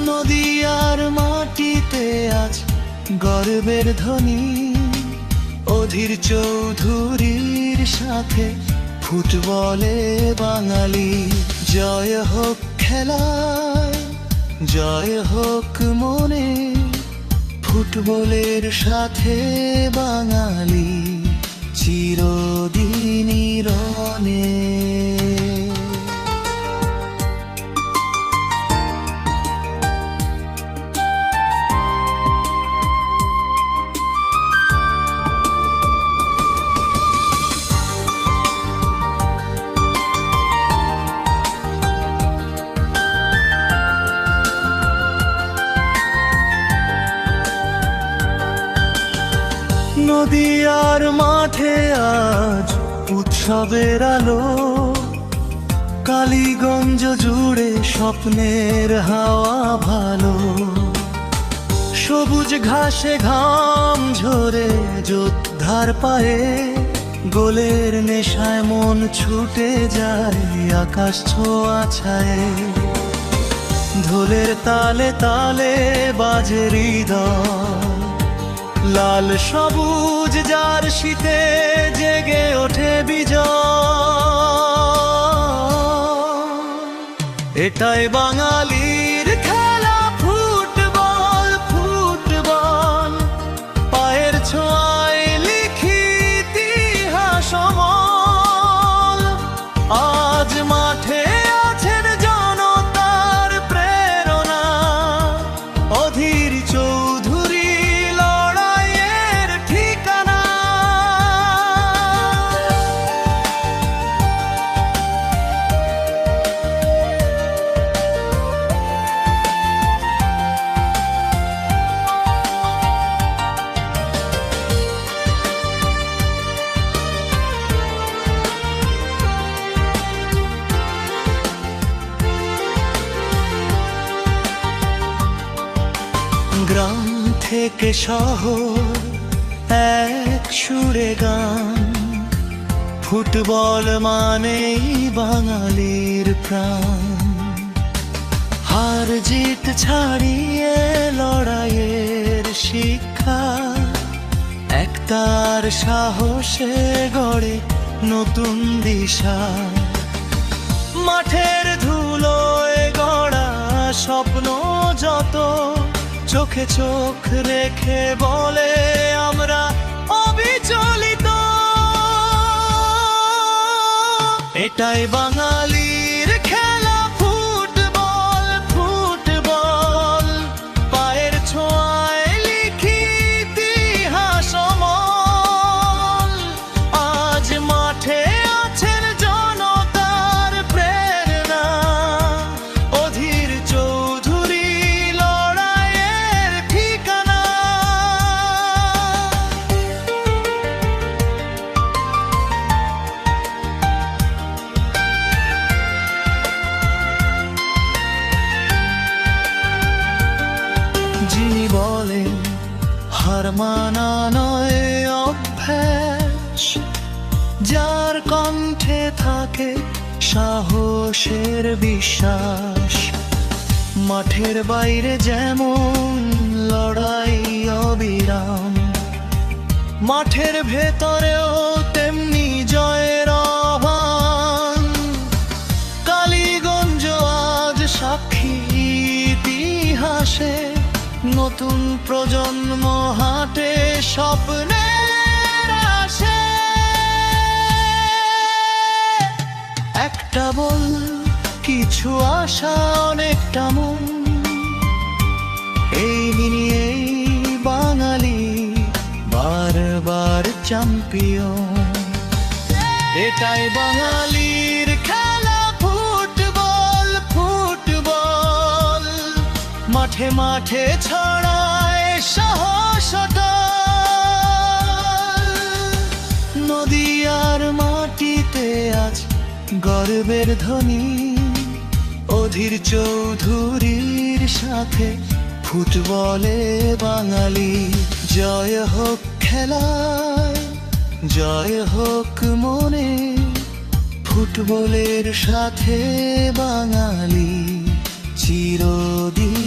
নদিয়ার মাটিতে আজ গর্বের ধ্বনি, অধীর চৌধুরীর সাথে ফুটবলে বাঙালি। জয় হোক খেলায়, জয় হোক মনে, ফুটবলের সাথে বাঙালি চিরদিনই রনে। নদিয়ার মাঠে আজ উৎসবের আলো, কালীগঞ্জ জুড়ে স্বপ্নের হাওয়া ভালো। সবুজ ঘাসে ঘাম ঝরে যোদ্ধার পায়ে, গোলের নেশায় মন ছুটে যায় আকাশ ছোঁয়া ছায়ে। ঢোলের তালে তালে বাজে হৃদয়, লাল সবুজ জার্সিতে জেগে ওঠে বিজয়। এটাই বাঙালির খেলা ফুটবল, ফুটবল পায়ের ছোঁয়ায় লিখি ইতিহাস অমল। আজ মাঠে আছেন জনতার প্রেরণা, অধীর চৌধুরী গ্রাম থেকে শহর এক সুরে গান, ফুটবল মানেই বাঙালির প্রাণ। হার জিত ছাড়িয়ে লড়াইয়ের শিক্ষা, একতার সাহসে গড়ে নতুন দিশা। মাঠের ধুলোয় গড়া স্বপ্ন যত, চোখে চোখ রেখে বলে আমরা অবিচলিত। এটাই বাঙালির খেলা ফুটবল, ফুটবল পায়ের ছোঁয়ায় লিখি ইতিহাস অমল। আজ মাঠে আছেন জনতার প্রেরণা, অধীর চৌধুরী যিনি বলেন হার মানা নয় অভ্যাস, যার কণ্ঠে থাকে সাহসের বিশ্বাস। মাঠের বাইরে যেমন লড়াই অবিরাম, মাঠের ভেতরেও তেমনি জয়ের আহ্বান। কালীগঞ্জ আজ সাক্ষী ইতিহাসে, নতুন প্রজন্ম হাটে স্বপ্নের আসে। একটা বল কিছু আশা অনেকটা মন, এই নিয়েই বাঙালি বারবার চ্যাম্পিয়ন। এটাই বাঙালির খেলা ফুটবল, ফুটবল মাঠে মাঠে ছড়ায় সাহসটা। নদিয়ার মাটিতে আজ গর্বের ধ্বনি, অধীর চৌধুরীর সাথে ফুটবলে বাঙালি। জয় হোক খেলায়, জয় হোক মনে, ফুটবলের সাথে বাঙালি চিরদিন।